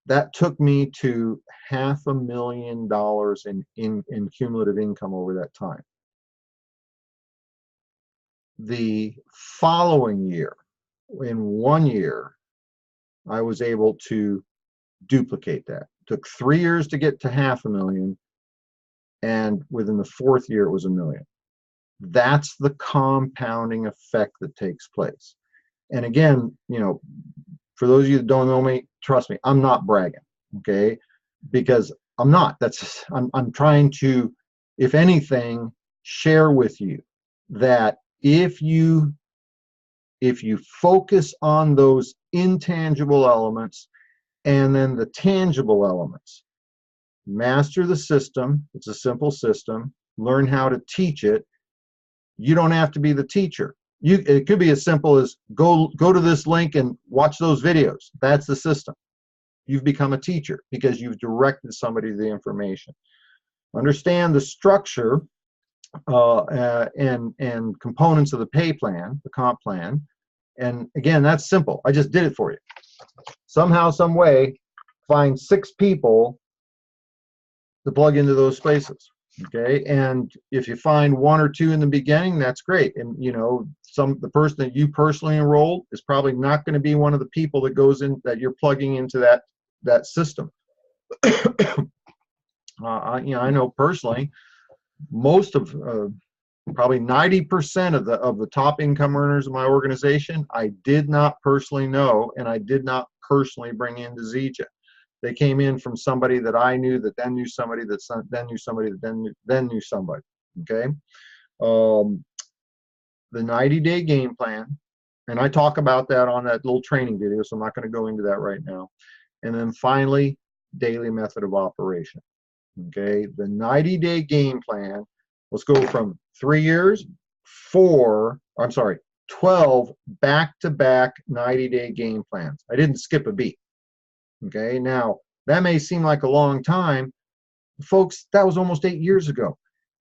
That took me to $500,000 in cumulative income over that time. The following year, in 1 year, I was able to duplicate that. It took 3 years to get to $500,000, and within the 4th year, it was $1 million. That's the compounding effect that takes place. And again, for those of you that don't know me, trust me, I'm not bragging, okay? Because I'm not. I'm trying to, if anything, share with you that if you focus on those intangible elements and then the tangible elements, master the system. It's a simple system. Learn how to teach it. You don't have to be the teacher. It could be as simple as go to this link and watch those videos. That's the system. You've become a teacher because you've directed somebody to the information. Understand the structure and components of the pay plan, the comp plan. And again, that's simple. I just did it for you. Somehow, some way, find 6 people to plug into those spaces. Okay, and if you find 1 or 2 in the beginning, that's great. And the person that you personally enrolled is probably not going to be one of the people that goes in that you're plugging into that system. I know personally, most of probably 90% of the top income earners in my organization, I did not personally know, and I did not personally bring into Zija. They came in from somebody that I knew that then knew somebody that then knew somebody that then knew somebody. Okay, the 90-day game plan, and I talk about that on that little training video, so I'm not going to go into that right now. And then finally, daily method of operation. Okay, the 90-day game plan. Let's go from 3 years, 4. I'm sorry, 12 back-to-back 90-day game plans. I didn't skip a beat. Okay, now that may seem like a long time. Folks, that was almost 8 years ago.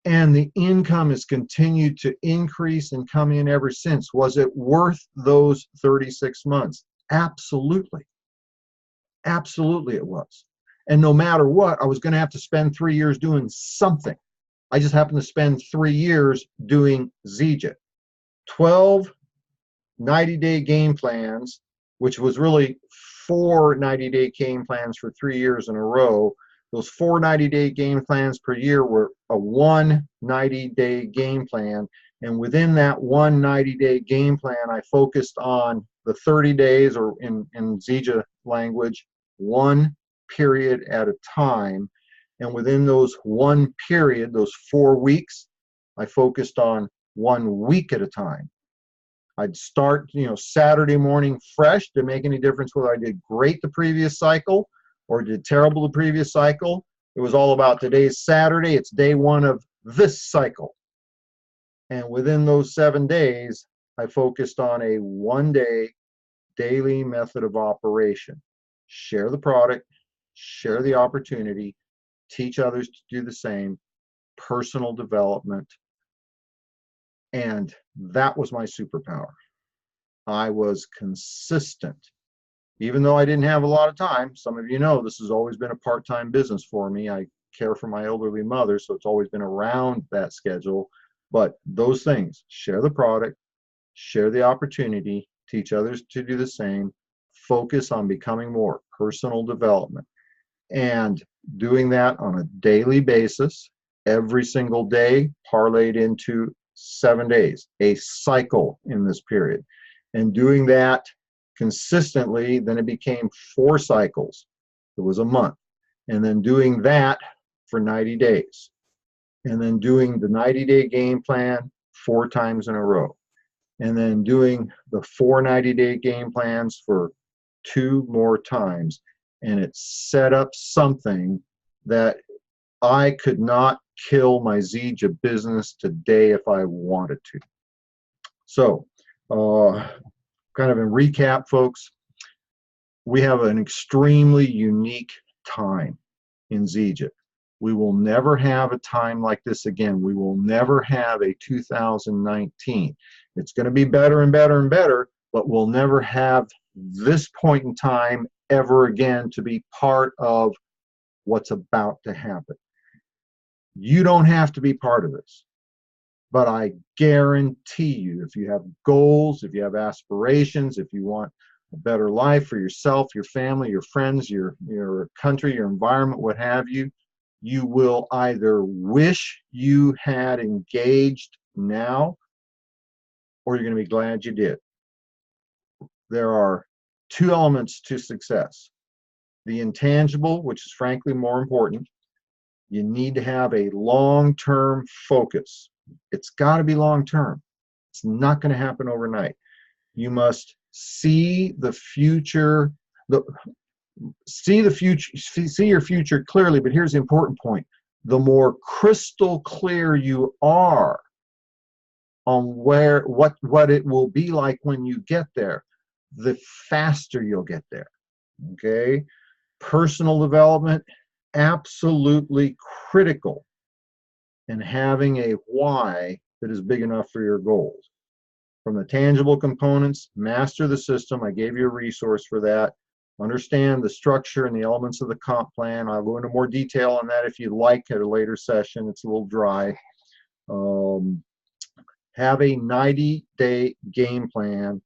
And the income has continued to increase and come in ever since. Was it worth those 36 months? Absolutely. Absolutely it was. And no matter what, I was going to have to spend 3 years doing something. I just happened to spend 3 years doing Zija. 12 90-day game plans, which was really 4 90-day game plans for 3 years in a row. Those 4 90-day game plans per year were a 1 90-day game plan. And within that 1 90-day game plan, I focused on the 30 days, or in Zija language, 1 period at a time. And within those 1 period, those 4 weeks, I focused on 1 week at a time. I'd start, Saturday morning fresh. Didn't make any difference whether I did great the previous cycle or did terrible the previous cycle. It was all about today's Saturday. It's day 1 of this cycle. And within those 7 days, I focused on a 1-day daily method of operation. Share the product, share the opportunity, teach others to do the same, personal development. And that was my superpower. I was consistent. Even though I didn't have a lot of time, some of you know this has always been a part-time business for me. I care for my elderly mother, so it's always been around that schedule. But those things, share the product, share the opportunity, teach others to do the same, focus on becoming more, personal development, and doing that on a daily basis, every single day, parlayed into 7 days, a cycle in this period. And doing that consistently, then it became 4 cycles. It was a month. And then doing that for 90 days. And then doing the 90-day game plan 4 times in a row. And then doing the 4 90-day game plans for 2 more times. And it set up something that I could not kill my Zija business today if I wanted to. So, kind of in recap, folks, we have an extremely unique time in Zija. We will never have a time like this again. We will never have a 2019. It's going to be better and better and better, but we'll never have this point in time ever again to be part of what's about to happen. You don't have to be part of this, but I guarantee you, if you have goals, if you have aspirations, if you want a better life for yourself, your family, your friends, your country, your environment, what have you, you will either wish you had engaged now, or you're going to be glad you did. There are 2 elements to success. The intangible, which is frankly more important. You need to have a long-term focus. It's got to be long-term. It's not going to happen overnight. You must see the future, see your future clearly, but here's the important point. The more crystal clear you are on what it will be like when you get there, the faster you'll get there. Okay? Personal development, absolutely critical in having a why that is big enough for your goals. From the tangible components, master the system. I gave you a resource for that. Understand the structure and the elements of the comp plan. I'll go into more detail on that if you'd like at a later session. It's a little dry. Have a 90-day game plan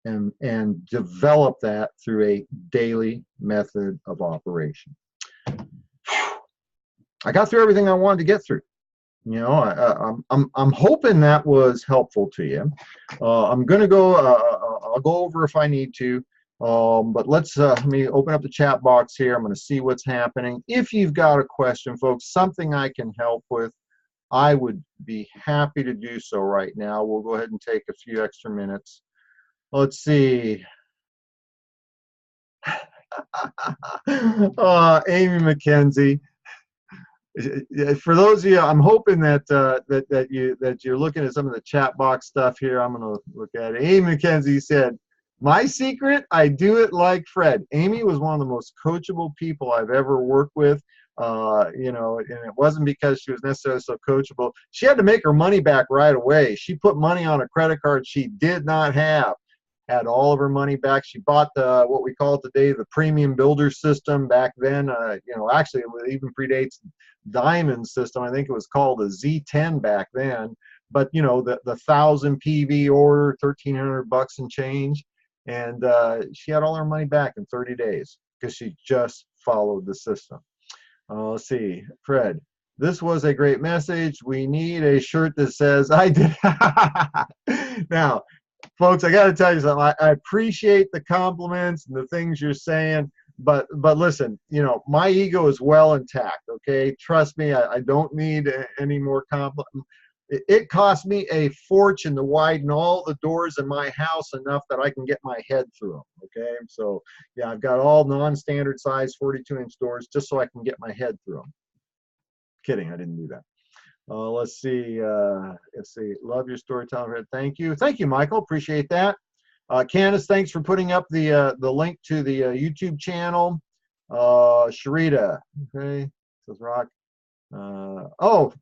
and develop that through a daily method of operation. I got through everything I wanted to get through. I'm hoping that was helpful to you. I'm gonna go. I'll go over if I need to. But let me open up the chat box here. I'm going to see what's happening. If you've got a question, folks, something I can help with, I would be happy to do so right now. We'll go ahead and take a few extra minutes. Let's see. Amy McKenzie. For those of you, I'm hoping that that you're looking at some of the chat box stuff here. I'm going to look at it. Amy McKenzie said, "My secret, I do it like Fred." Amy was one of the most coachable people I've ever worked with. You know, and it wasn't because she was necessarily so coachable. She had to make her money back right away. She put money on a credit card she did not have. Had all of her money back. She bought the, what we call it today, the premium builder system. Back then, you know, actually it even predates Diamond system. I think it was called a Z10 back then. But you know, the 1,000 PV order, $1,300 and change, and she had all her money back in 30 days because she just followed the system. Let's see, Fred. This was a great message. We need a shirt that says "I did." Now, folks, I got to tell you something. I appreciate the compliments and the things you're saying, but listen, you know, my ego is well intact. Okay, trust me, I don't need any more compliments. It cost me a fortune to widen all the doors in my house enough that I can get my head through them. Okay, so yeah, I've got all non-standard size 42-inch doors just so I can get my head through them. Kidding, I didn't do that. Let's see. Love your storytelling. Thank you, Michael. Appreciate that. Candace, thanks for putting up the link to the YouTube channel. Sharita, okay, says Rock. Oh,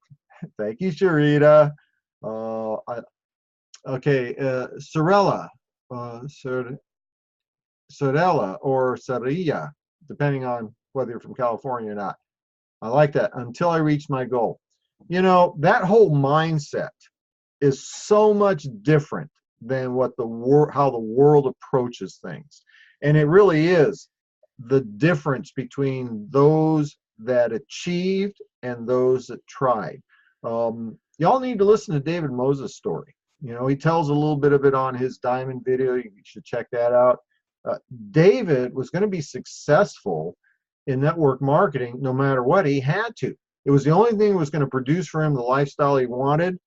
thank you, Sharita. Okay, Sorella, Sorella or Sarilla, depending on whether you're from California or not. I like that. Until I reach my goal. You know, that whole mindset is so much different than what how the world approaches things. And it really is the difference between those that achieved and those that tried. Y'all need to listen to David Moses' story. You know, he tells a little bit of it on his Diamond video. You should check that out. David was going to be successful in network marketing no matter what. He had to. It was the only thing that was going to produce for him the lifestyle he wanted,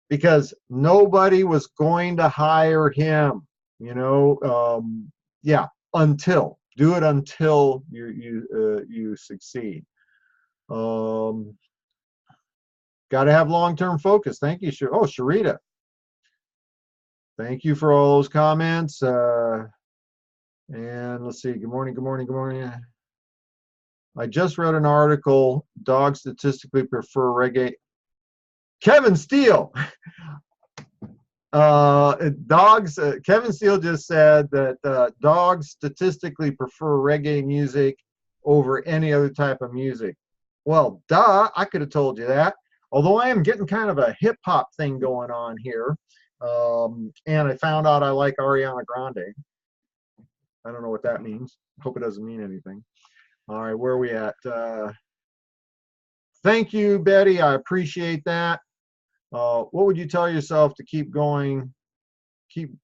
because nobody was going to hire him. You know, yeah, until do it until you succeed. Got to have long-term focus. Thank you, Sharita. Thank you for all those comments. And let's see. Good morning. Good morning. Good morning. I just read an article. Dogs statistically prefer reggae. Kevin Steele. Kevin Steele just said that dogs statistically prefer reggae music over any other type of music. Well, duh, I could have told you that. Although I am getting kind of a hip hop thing going on here. And I found out I like Ariana Grande. I don't know what that means. Hope it doesn't mean anything. All right, where are we at? Thank you, Betty. I appreciate that. What would you tell yourself to keep going, keep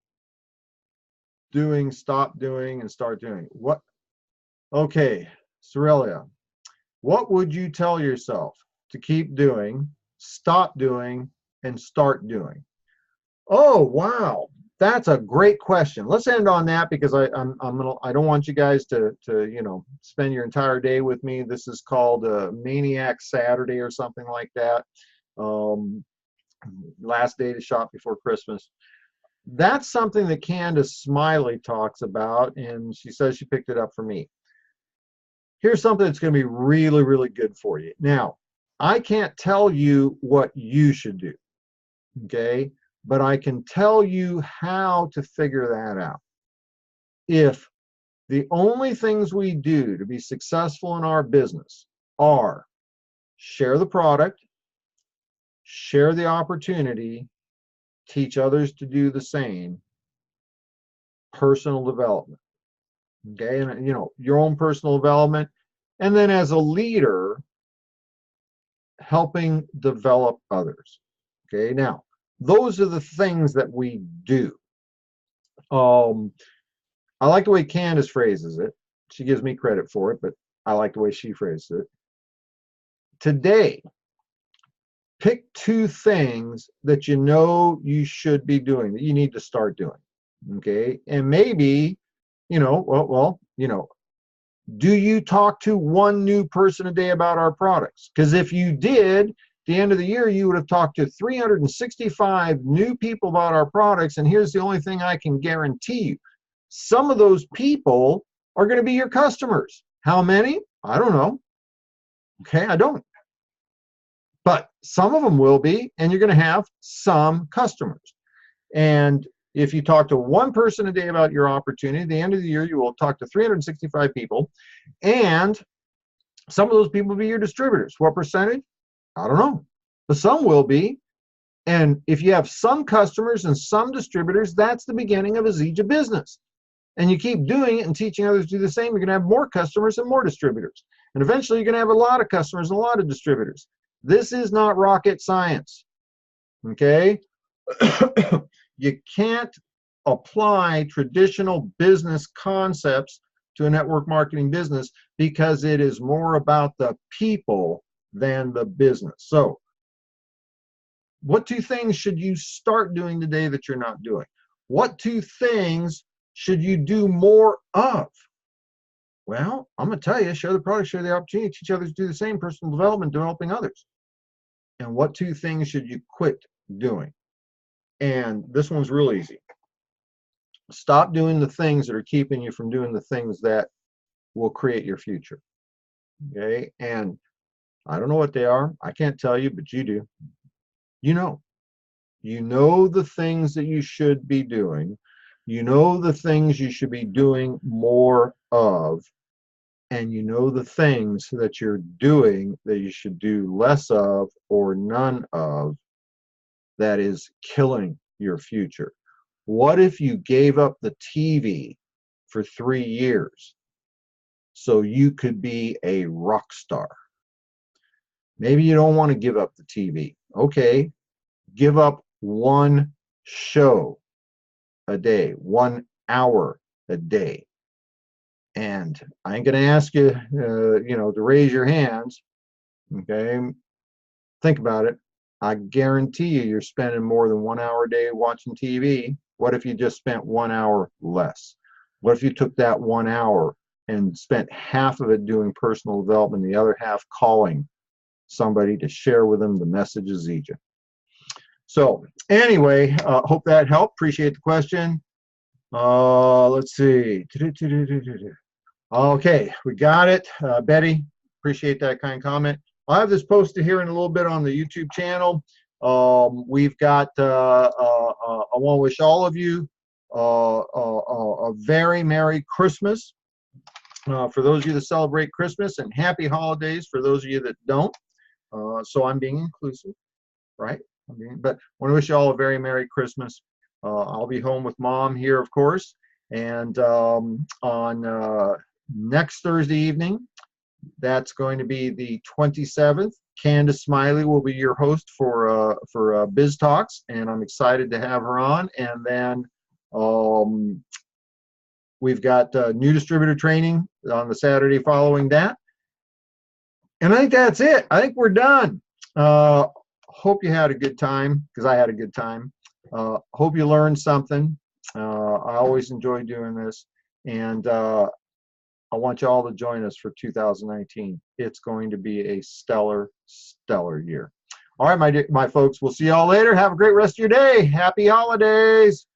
doing, stop doing, and start doing? What? Okay, Sorelia, what would you tell yourself to keep doing, stop doing, and start doing? Oh, wow. That's a great question. Let's end on that, because I don't want you guys to you know, spend your entire day with me. This is called a Maniac Saturday or something like that. Last day to shop before Christmas. That's something that Candace Smiley talks about, and she says she picked it up for me. Here's something that's going to be really, really good for you. Now, I can't tell you what you should do, okay? But I can tell you how to figure that out. If the only things we do to be successful in our business are share the product, share the opportunity, teach others to do the same, personal development, okay? And you know, your own personal development, and then as a leader, helping develop others, okay? Now, those are the things that we do. I like the way Candace phrases it. She gives me credit for it, but I like the way she phrases it. Today, pick 2 things that you know you should be doing, that you need to start doing, okay? And maybe, you know, well, you know, Do you talk to one new person a day about our products? Because if you did, at the end of the year, you would have talked to 365 new people about our products. And here's the only thing I can guarantee you. Some of those people are going to be your customers. How many? I don't know. Okay, I don't. But some of them will be, and you're going to have some customers. And if you talk to one person a day about your opportunity, at the end of the year, you will talk to 365 people, and some of those people will be your distributors. What percentage? I don't know, but some will be. And if you have some customers and some distributors, that's the beginning of a Zija business. And you keep doing it and teaching others to do the same, you're going to have more customers and more distributors. And eventually you're going to have a lot of customers and a lot of distributors. This is not rocket science, okay? You can't apply traditional business concepts to a network marketing business because it is more about the people than the business. So what 2 things should you start doing today that you're not doing? What 2 things should you do more of? Well, I'm going to tell you, share the product, share the opportunity, teach others to do the same, personal development, developing others. And what 2 things should you quit doing? And this one's real easy. Stop doing the things that are keeping you from doing the things that will create your future. Okay? And I don't know what they are. I can't tell you, but you do. You know. You know the things that you should be doing. You know the things you should be doing more of. And you know the things that you're doing that you should do less of or none of, that is killing your future. What if you gave up the TV for 3 years so you could be a rock star? Maybe you don't want to give up the TV. Okay, give up 1 show a day, 1 hour a day. And I ain't going to ask you, to raise your hands. Okay, think about it. I guarantee you're spending more than 1 hour a day watching TV. What if you just spent 1 hour less? What if you took that 1 hour and spent half of it doing personal development, the other half calling somebody to share with them the message of Zija? So anyway, hope that helped. Appreciate the question. Let's see. Okay, we got it. Betty, appreciate that kind comment. I'll have this posted here in a little bit on the YouTube channel. We've got, I want to wish all of you a very Merry Christmas. For those of you that celebrate Christmas, and happy holidays for those of you that don't. So I'm being inclusive, right? But I want to wish you all a very Merry Christmas. I'll be home with Mom here, of course. And on next Thursday evening, that's going to be the 27th. Candace Smiley will be your host for Biz Talks, and I'm excited to have her on. And then we've got new distributor training on the Saturday following that. And I think that's it. I think we're done. Hope you had a good time, because I had a good time. Hope you learned something. I always enjoy doing this. And I want you all to join us for 2019. It's going to be a stellar, stellar year. All right, my folks, we'll see y'all later. Have a great rest of your day. Happy holidays.